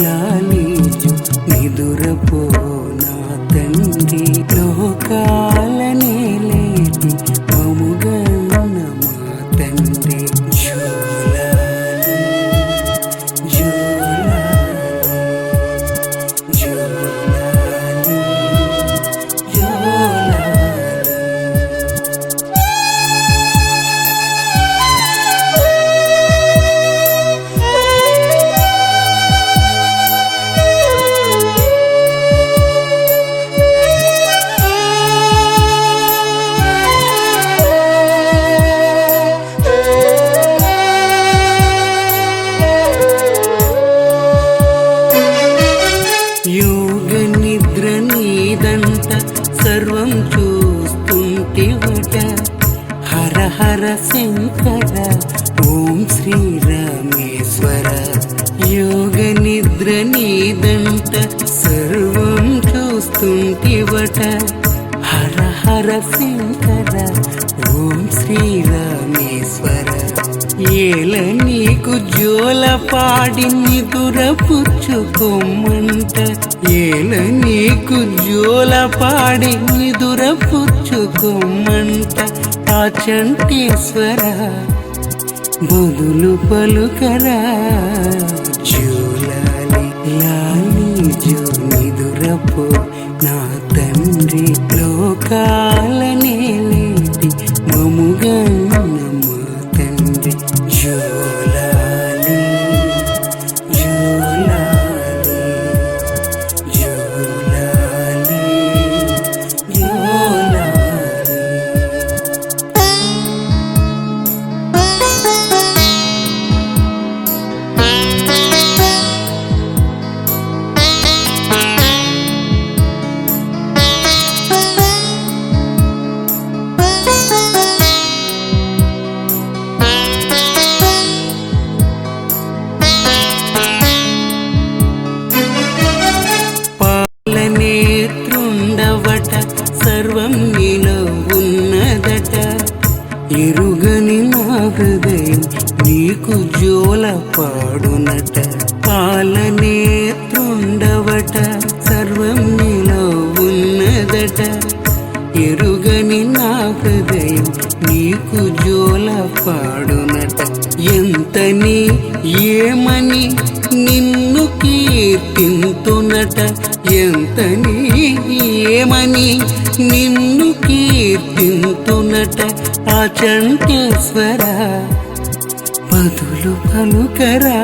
లాలీజు నిదురపో నా తండ్రి లోకాల నేలేటి మముగన్న మా తండ్రి జోలాలి జోలాలి జోలాలి జోలాలి. యోగ నిద్ర నీదంట సర్వం చూస్తుంటివట హర హర శంకర ఓం శ్రీరామేశ్వర. యోగ నిద్ర నీదంట సర్వం చూస్తుంటివట హర హర శంకర ఓం శ్రీరామేశ్వర. ఏల నీకు జోల పాడి నిదుర పుచ్చుకోమంట ఏల నీకు జోల పాడి నిదుర పుచ్చుకోమంట ఆ చంటేశ్వర బదులు పలుకరా జోలాలి లాలి జో నిదురపో నా తండ్రి లోకాల నేలేటి మముగన్న మా తండ్రి జోలాలి జోలాలి జోలాలి జోలాలి. పాలనేత్రుండవట సర్వం నీలో ఉన్నదట ఎరుగని నా హృదయం నీకు జోల పాడునట. పాలనేత్రుండవట సర్వం నీలో ఉన్నదట ఎరుగని నా హృదయం నీకు జోల పాడునట. ఎంతని ఏమని నిన్ను కీర్తింతునట ఎంతని ఏమని నిన్ను కీర్తింతునట ఆ చంటేశ్వర బదులు పలుకరా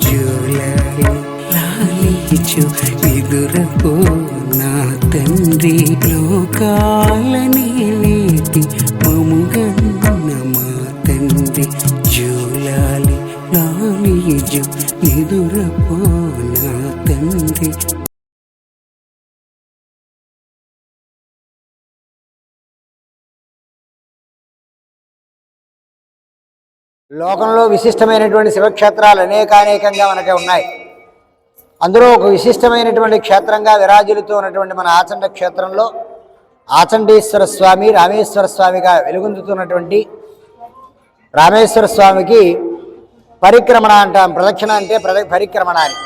జోలాలి లాలిచు నిదురపో నా తండ్రి లోకాల నేలేటి మముగన్న మా తండ్రి జోలాలి లాలిజు నిదురపో నా తండ్రి. లోకంలో విశిష్టమైనటువంటి శివక్షేత్రాలు అనేకానేకంగా మనకి ఉన్నాయి. అందులో ఒక విశిష్టమైనటువంటి క్షేత్రంగా విరాజిల్లుతూ ఉన్నటువంటి మన ఆచండ క్షేత్రంలో ఆచండేశ్వర స్వామి రామేశ్వర స్వామిగా వెలుగొందుతున్నటువంటి రామేశ్వర స్వామికి పరిక్రమణ అంటాం. ప్రదక్షిణ అంటే పరిక్రమణ అని.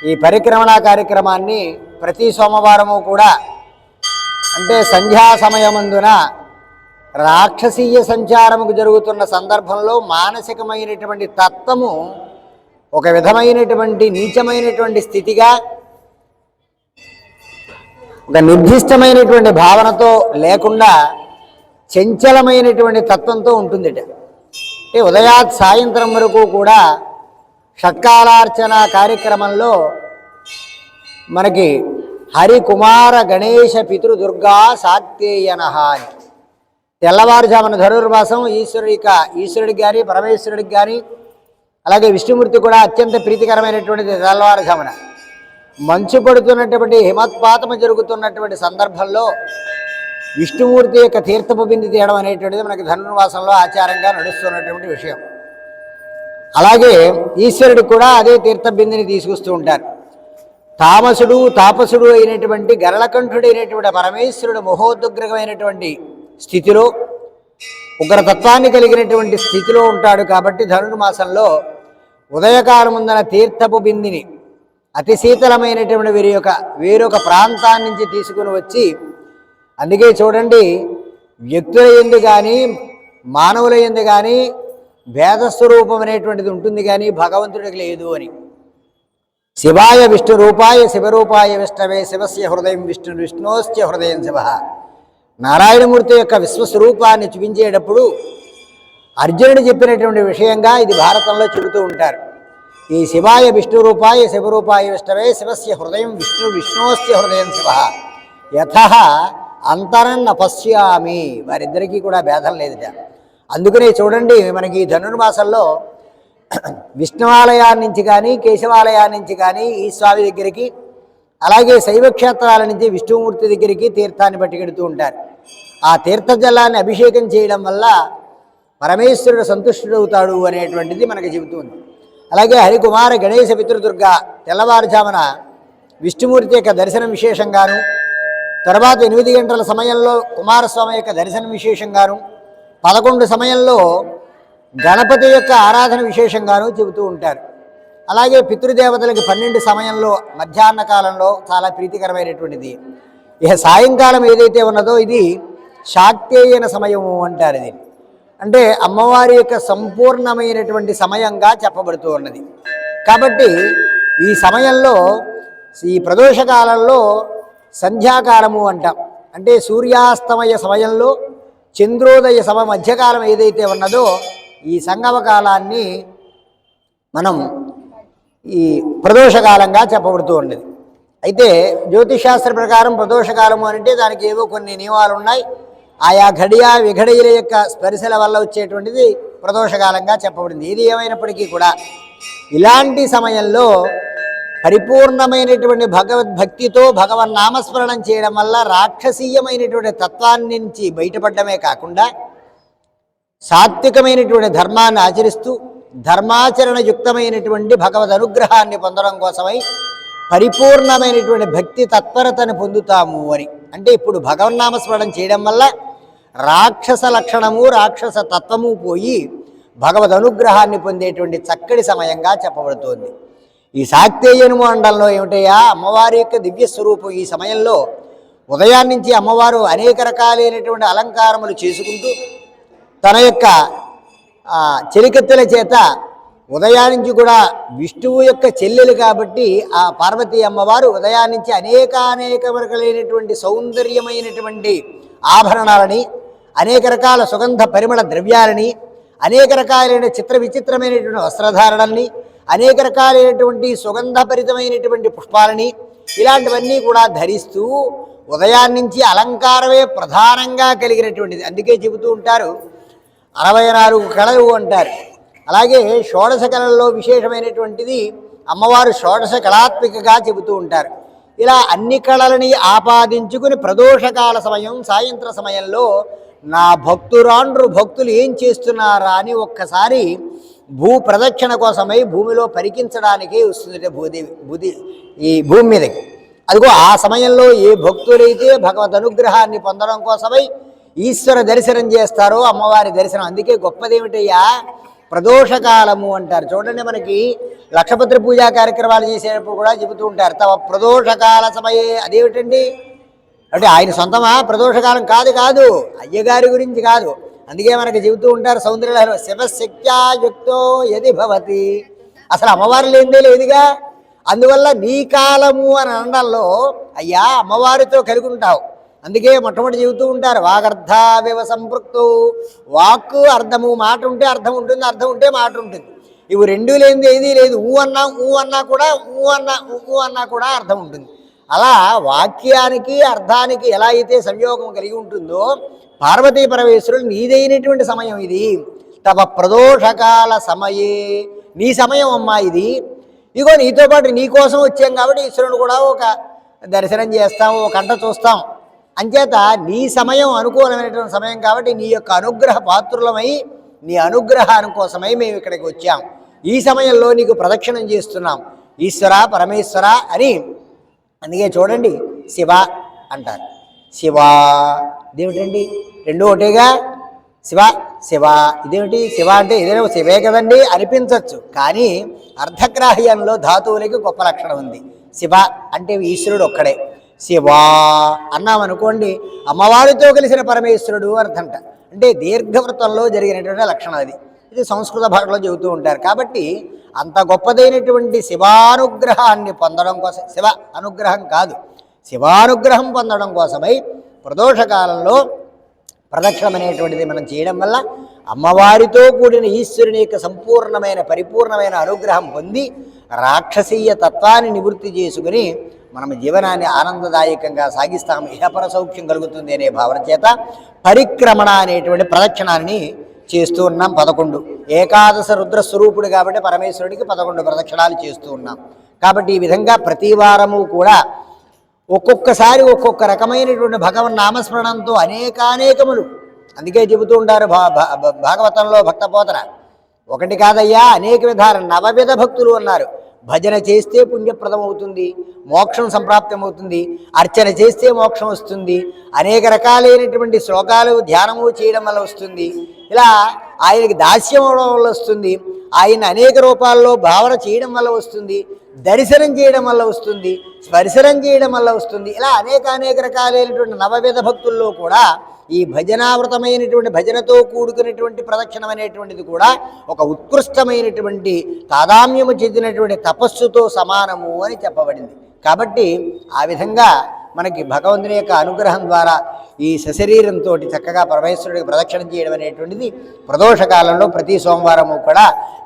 ఈ పరిక్రమణ కార్యక్రమాన్ని ప్రతి సోమవారము కూడా అంటే సంధ్యా సమయమందున రాక్షసీయ సంచారముకు జరుగుతున్న సందర్భంలో మానసికమైనటువంటి తత్వము ఒక విధమైనటువంటి నీచమైనటువంటి స్థితిగా ఒక నిర్దిష్టమైనటువంటి భావనతో లేకుండా చంచలమైనటువంటి తత్వంతో ఉంటుందిట. అంటే ఉదయాత్ సాయంత్రం వరకు కూడా షట్కాలార్చన కార్యక్రమంలో మనకి హరికుమార గణేశ పితృదుర్గా సాత్యేయనః అని తెల్లవారుజామున ధనుర్మాసం ఈశ్వరుడికి కానీ పరమేశ్వరుడికి కానీ అలాగే విష్ణుమూర్తి కూడా అత్యంత ప్రీతికరమైనటువంటిది. తెల్లవారుజామున మంచు పడుతున్నటువంటి హిమత్పాతము జరుగుతున్నటువంటి సందర్భంలో విష్ణుమూర్తి యొక్క తీర్థపు బింది తీయడం అనేటువంటిది మనకి ధనుర్మాసంలో ఆచారంగా నడుస్తున్నటువంటి విషయం. అలాగే ఈశ్వరుడికి కూడా అదే తీర్థబిందిని తీసుకొస్తూ ఉంటారు. తాపసుడు అయినటువంటి గరళకంఠుడైనటువంటి పరమేశ్వరుడు మహోద్గ్రహమైనటువంటి స్థితిలో ఉగ్రతత్వాన్ని కలిగినటువంటి స్థితిలో ఉంటాడు. కాబట్టి ధనుర్మాసంలో ఉదయకాలముందన తీర్థపు బిందిని అతి శీతలమైనటువంటి వేరొక ప్రాంతాన్ని నుంచి తీసుకుని వచ్చి, అందుకే చూడండి వ్యక్తుల యందు కానీ మానవుల యందు కానీ భేదస్వరూపం అనేటువంటిది ఉంటుంది కానీ భగవంతుడికి లేదు అని. శివాయ విష్ణు రూపాయ శివరూపాయ విష్ణవే శివస్య హృదయం విష్ణు విష్ణోస్య హృదయం శివ. నారాయణమూర్తి యొక్క విశ్వస్వరూపాన్ని చూపించేటప్పుడు అర్జునుడు చెప్పినటువంటి విషయంగా ఇది భారతంలో చెబుతూ ఉంటారు. ఈ శివాయ విష్ణు రూపాయ శివరూపాయ విష్ణవే శివస్య హృదయం విష్ణు విష్ణోస్య హృదయం శివ యథ అంతరన్న పశ్యామి. వారిద్దరికీ కూడా భేదం లేదుట. అందుకనే చూడండి మనకి ధనుర్మాసంలో విష్ణువాలయాన్ని నుంచి కానీ కేశవాలయాన్ని నుంచి కానీ ఈ స్వామి దగ్గరికి, అలాగే శైవక్షేత్రాల నుంచి విష్ణుమూర్తి దగ్గరికి తీర్థాన్ని పట్టుకెడుతూ ఉంటారు. ఆ తీర్థజలాన్ని అభిషేకం చేయడం వల్ల పరమేశ్వరుడు సంతుష్టుడవుతాడు అనేటువంటిది మనకు చెబుతుంది. అలాగే హరికుమార గణేశ పితృదుర్గ తెల్లవారుజామున విష్ణుమూర్తి యొక్క దర్శనం విశేషంగాను, తర్వాత 8 గంటల సమయంలో కుమారస్వామి యొక్క దర్శనం విశేషంగాను, 11 సమయంలో గణపతి యొక్క ఆరాధన విశేషంగాను చెబుతూ ఉంటారు. అలాగే పితృదేవతలకి 12 సమయంలో మధ్యాహ్న కాలంలో చాలా ప్రీతికరమైనటువంటిది. ఇక సాయంకాలం ఏదైతే ఉన్నదో ఇది శాక్తేయన సమయము అంటారు. ఇది అంటే అమ్మవారి యొక్క సంపూర్ణమైనటువంటి సమయంగా చెప్పబడుతూ ఉన్నది. కాబట్టి ఈ సమయంలో ఈ ప్రదోషకాలంలో సంధ్యాకాలము అంటాం. అంటే సూర్యాస్తమయ సమయంలో చంద్రోదయ మధ్యకాలం ఏదైతే ఉన్నదో ఈ సంగమ కాలాన్ని మనం ఈ ప్రదోషకాలంగా చెప్పబడుతూ ఉన్నది. అయితే జ్యోతిషాస్త్ర ప్రకారం ప్రదోషకాలము అంటే దానికి ఏవో కొన్ని నియమాలు ఉన్నాయి. ఆయా ఘడియా విఘడియల యొక్క స్పర్శల వల్ల వచ్చేటువంటిది ప్రదోషకాలంగా చెప్పబడింది. ఏది ఏమైనప్పటికీ కూడా ఇలాంటి సమయంలో పరిపూర్ణమైనటువంటి భగవద్భక్తితో భగవన్నామస్మరణం చేయడం వల్ల రాక్షసీయమైనటువంటి తత్వాన్ని నుంచి బయటపడమే కాకుండా సాత్వికమైనటువంటి ధర్మాన్ని ఆచరిస్తూ ధర్మాచరణ యుక్తమైనటువంటి భగవద్ అనుగ్రహాన్ని పొందడం కోసమై పరిపూర్ణమైనటువంటి భక్తి తత్పరతను పొందుతాము అని. అంటే ఇప్పుడు భగవన్నామస్మరణం చేయడం వల్ల రాక్షస లక్షణము రాక్షస తత్వము పోయి భగవద్ అనుగ్రహాన్ని పొందేటువంటి చక్కటి సమయంగా చెప్పబడుతోంది. ఈ శాక్తేయను మండలంలో ఏమిటయ్యా అమ్మవారి యొక్క దివ్య స్వరూపం. ఈ సమయంలో ఉదయాన్నించి అమ్మవారు అనేక రకాలైనటువంటి అలంకారములు చేసుకుంటూ తన యొక్క చెలికత్తెల చేత ఉదయాన్నించి కూడా విష్ణువు యొక్క చెల్లెలు కాబట్టి ఆ పార్వతీ అమ్మవారు ఉదయాన్నించి అనేక రకాలైనటువంటి సౌందర్యమైనటువంటి ఆభరణాలని, అనేక రకాల సుగంధ పరిమళ ద్రవ్యాలని, అనేక రకాలైన చిత్ర విచిత్రమైనటువంటి వస్త్రధారణల్ని, అనేక రకాలైనటువంటి సుగంధభరితమైనటువంటి పుష్పాలని, ఇలాంటివన్నీ కూడా ధరిస్తూ ఉదయాన్నించి అలంకారమే ప్రధానంగా కలిగినటువంటిది. అందుకే చెబుతూ ఉంటారు 64 కళలు అంటారు. అలాగే షోడశ కళల్లో విశేషమైనటువంటిది అమ్మవారు షోడశ కళాత్మికగా చెబుతూ ఉంటారు. ఇలా అన్ని కళలని ఆపాదించుకుని ప్రదోషకాల సమయం సాయంత్ర సమయంలో నా భక్తులు ఏం చేస్తున్నారా అని ఒక్కసారి భూ ప్రదక్షిణ కోసమై భూమిలో పరికించడానికి వస్తుంది ఈ భూమి మీదకి. అదిగో ఆ సమయంలో ఏ భక్తులైతే భగవద్ అనుగ్రహాన్ని పొందడం కోసమై ఈశ్వర దర్శనం చేస్తారో అమ్మవారి దర్శనం. అందుకే గొప్పదేమిటయ్యా ప్రదోషకాలము అంటారు. చూడండి మనకి లక్షపత్రి పూజా కార్యక్రమాలు చేసేటప్పుడు కూడా చెబుతూ ఉంటారు తమ ప్రదోషకాల సమయే. అదేమిటండి అంటే ఆయన సొంతమా ప్రదోషకాలం? కాదు అయ్యగారి గురించి కాదు. అందుకే మనకి చెబుతూ ఉంటారు సౌందర్యలహరిలో శివశక్త్యాయుక్తో యది భవతి. అసలు అమ్మవారు లేనిదే లేదుగా. అందువల్ల నీ కాలము అని అనడంలో అయ్యా అమ్మవారితో కలిగి ఉంటావు. అందుకే మొట్టమొదటి చెబుతూ ఉంటారు వాగర్ధావివ సంపృక్తు. వాక్కు అర్థము, మాట ఉంటే అర్థం ఉంటుంది, అర్థం ఉంటే మాట ఉంటుంది. ఇవి రెండు లేనిది ఏదీ లేదు. ఊ అన్నా కూడా అర్థం ఉంటుంది. అలా వాక్యానికి అర్థానికి ఎలా అయితే సంయోగం కలిగి ఉంటుందో పార్వతీ పరమేశ్వరులు నీదైనటువంటి సమయం ఇది. తమ ప్రదోషకాల సమయే, నీ సమయం అమ్మా ఇది. ఇగో నీతో పాటు నీ కోసం వచ్చాం కాబట్టి ఈశ్వరుని కూడా ఒక దర్శనం చేస్తాం, ఒక కంట చూస్తాం. అంచేత నీ సమయం అనుకూలమైనటువంటి సమయం కాబట్టి నీ యొక్క అనుగ్రహ పాత్రులమై నీ అనుగ్రహాన్ని కోసమై మేము ఇక్కడికి వచ్చాం. ఈ సమయంలో నీకు ప్రదక్షిణం చేస్తున్నాం ఈశ్వర పరమేశ్వర అని. అందుకే చూడండి శివ అంటారు. శివ ఏమిటండి? రెండు ఒకటేగా. శివ శివ ఇదేమిటి శివ అంటే ఏదైనా శివే కదండి అనిపించవచ్చు, కానీ అర్ధగ్రాహ్యంలో ధాతువులకి గొప్ప లక్షణం ఉంది. శివ అంటే ఈశ్వరుడు ఒక్కడే. శివా అన్నామనుకోండి అమ్మవారితో కలిసిన పరమేశ్వరుడు అర్థంట. అంటే దీర్ఘవృత్తంలో జరిగినటువంటి లక్షణం అది. ఇది సంస్కృత భాషలో చెబుతూ ఉంటారు. కాబట్టి అంత గొప్పదైనటువంటి శివానుగ్రహాన్ని పొందడం కోసం, శివ అనుగ్రహం కాదు, శివానుగ్రహం పొందడం కోసమై ప్రదోషకాలంలో ప్రదక్షిణం అనేటువంటిది మనం చేయడం వల్ల అమ్మవారితో కూడిన ఈశ్వరుని యొక్క సంపూర్ణమైన పరిపూర్ణమైన అనుగ్రహం పొంది రాక్షసీయ తత్వాన్ని నివృత్తి చేసుకుని మనం జీవనాన్ని ఆనందదాయకంగా సాగిస్తాము, ఇహపర సౌఖ్యం కలుగుతుంది అనే భావన చేత పరిక్రమణ అనేటువంటి ప్రదక్షిణాన్ని చేస్తూ ఉన్నాం. 11 ఏకాదశ రుద్రస్వరూపుడు కాబట్టి పరమేశ్వరుడికి 11 ప్రదక్షిణాలు చేస్తూ ఉన్నాం. కాబట్టి ఈ విధంగా ప్రతి వారము కూడా ఒక్కొక్కసారి ఒక్కొక్క రకమైనటువంటి భగవన్ నామస్మరణంతో అనేకానేకములు. అందుకే చెబుతూ ఉంటారు భాగవతంలో భక్తపోతన, ఒకటి కాదయ్యా అనేక విధాలు, 9 విధ భక్తులు అన్నారు. భజన చేస్తే పుణ్యప్రదం అవుతుంది, మోక్షం సంప్రాప్తం అవుతుంది, అర్చన చేస్తే మోక్షం వస్తుంది, అనేక రకాలైనటువంటి శ్లోకాలు ధ్యానము చేయడం వల్ల వస్తుంది, ఇలా ఆయనకి దాస్యం అవడం వల్ల వస్తుంది, ఆయన అనేక రూపాల్లో భావన చేయడం వల్ల వస్తుంది, దర్శనం చేయడం వల్ల వస్తుంది, స్పర్శనం చేయడం వల్ల వస్తుంది. ఇలా అనేక రకాలైనటువంటి 9 విధ భక్తుల్లో కూడా ఈ భజనావృతమైనటువంటి భజనతో కూడుకున్నటువంటి ప్రదక్షిణం అనేటువంటిది కూడా ఒక ఉత్కృష్టమైనటువంటి తాదామ్యము చెందినటువంటి తపస్సుతో సమానము అని చెప్పబడింది. కాబట్టి ఆ విధంగా మనకి భగవంతుని యొక్క అనుగ్రహం ద్వారా ఈ సశరీరంతో చక్కగా పరమేశ్వరుడికి ప్రదక్షిణం చేయడం అనేటువంటిది ప్రదోషకాలంలో ప్రతి సోమవారము కూడా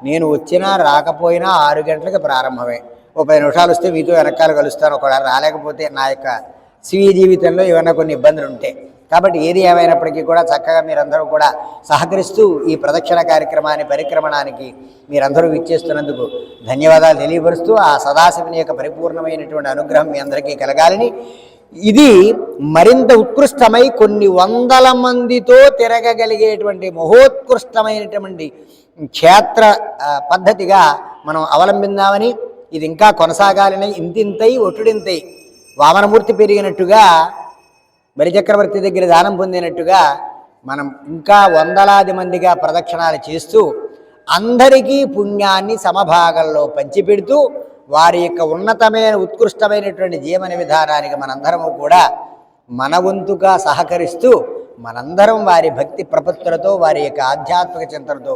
నేను వచ్చినా రాకపోయినా 6 గంటలకు ప్రారంభమే. 10 నిమిషాలు వస్తే మీతో వెనకాల కలుస్తాను, ఒకవేళ రాలేకపోతే నా యొక్క స్వీయ జీవితంలో ఏమైనా కొన్ని ఇబ్బందులు ఉంటాయి. కాబట్టి ఏది ఏమైనప్పటికీ కూడా చక్కగా మీరందరూ కూడా సహకరిస్తూ ఈ ప్రదక్షిణ కార్యక్రమాన్ని పరిక్రమణానికి మీరందరూ విచ్చేస్తున్నందుకు ధన్యవాదాలు తెలియపరుస్తూ ఆ సదాశివుని యొక్క పరిపూర్ణమైనటువంటి అనుగ్రహం మీ అందరికీ కలగాలని, ఇది మరింత ఉత్కృష్టమై కొన్ని 100 మందితో తిరగగలిగేటువంటి మహోత్కృష్టమైనటువంటి క్షేత్ర పద్ధతిగా మనం అవలంబిందామని, ఇది ఇంకా కొనసాగాలని, ఇంతింతై ఒట్టుడింతై వామనమూర్తి పెరిగినట్టుగా బలిచక్రవర్తి దగ్గర దానం పొందినట్టుగా మనం ఇంకా 100లాది మందిగా ప్రదక్షిణాలు చేస్తూ అందరికీ పుణ్యాన్ని సమభాగంలో పంచిపెడుతూ వారి యొక్క ఉన్నతమైన ఉత్కృష్టమైనటువంటి జీవన విధానానికి మనందరము కూడా మన వంతుగా సహకరిస్తూ మనందరం వారి భక్తి ప్రపత్తులతో వారి యొక్క ఆధ్యాత్మిక చింతనతో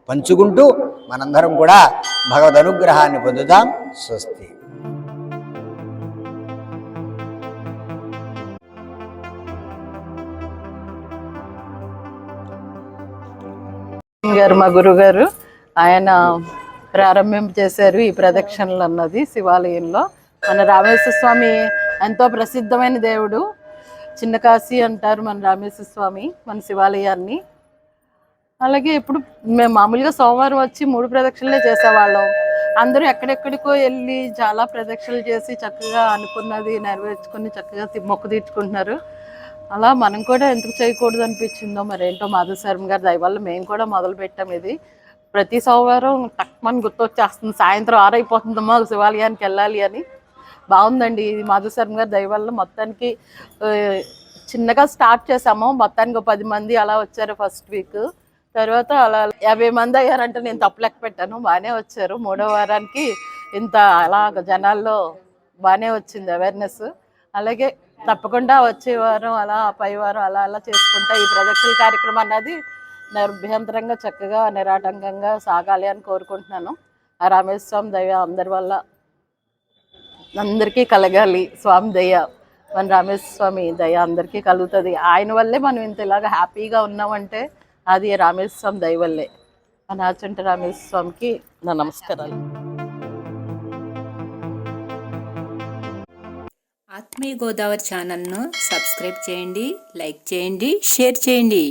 పంచుకుంటూ మనందరం కూడా భగవద్ అనుగ్రహాన్ని పొందుదాం. స్వస్తి. గారు మా గురుగారు ఆయన ప్రారంభింప చేశారు ఈ ప్రదక్షిణలు అన్నది శివాలయంలో. మన రామేశ్వర స్వామి ఎంతో ప్రసిద్ధమైన దేవుడు, చిన్న కాశీ అంటారు మన రామేశ్వర స్వామి మన శివాలయాన్ని. అలాగే ఇప్పుడు మేము మామూలుగా సోమవారం వచ్చి 3 ప్రదక్షిణలే చేసేవాళ్ళం. అందరూ ఎక్కడెక్కడికో వెళ్ళి చాలా ప్రదక్షిణలు చేసి చక్కగా అనుకున్నది నెరవేర్చుకుని చక్కగా మొక్కు తీర్చుకుంటున్నారు. అలా మనం కూడా ఎందుకు చేయకూడదు అనిపించిందో మరేంటో. మాధవశర్మ గారి దయ వల్ల మేము కూడా మొదలు పెట్టాం. ఇది ప్రతి సోమవారం టక్మని గుర్తొచ్చేస్తుంది, సాయంత్రం 6 అయిపోతుందమ్మా శివాలయానికి వెళ్ళాలి అని. బాగుందండి ఇది మాధవశర్మ గారి దయ వల్ల. మొత్తానికి చిన్నగా స్టార్ట్ చేసాము, మొత్తానికి 10 మంది అలా వచ్చారు ఫస్ట్ వీక్. తర్వాత అలా 50 మంది అయ్యారంటే నేను తప్పు లెక్క పెట్టాను, బాగానే వచ్చారు. 3వ వారానికి ఇంత అలా జనాల్లో బాగానే వచ్చింది అవేర్నెస్. అలాగే తప్పకుండా వచ్చే వారం అలా పై వారం అలా అలా చేసుకుంటా ఈ ప్రదక్షిణ కార్యక్రమం అన్నది నిర్భ్యంతరంగా చక్కగా నిరాటంకంగా సాగాలి అని కోరుకుంటున్నాను. ఆ రామేశ్వర స్వామి దయ అందరి వల్ల అందరికీ కలగాలి. స్వామి దయ, మన రామేశ్వర స్వామి దయ అందరికీ కలుగుతుంది. ఆయన వల్లే మనం ఇంత ఇలాగా హ్యాపీగా ఉన్నామంటే అది రామేశ్వర స్వామి దయ వల్లే. మన ఆచంట రామేశ్వర స్వామికి నా నమస్కారాలు. ఆత్మీయ గోదావరి ఛానల్ను సబ్స్క్రైబ్ చేయండి, లైక్ చేయండి, షేర్ చేయండి.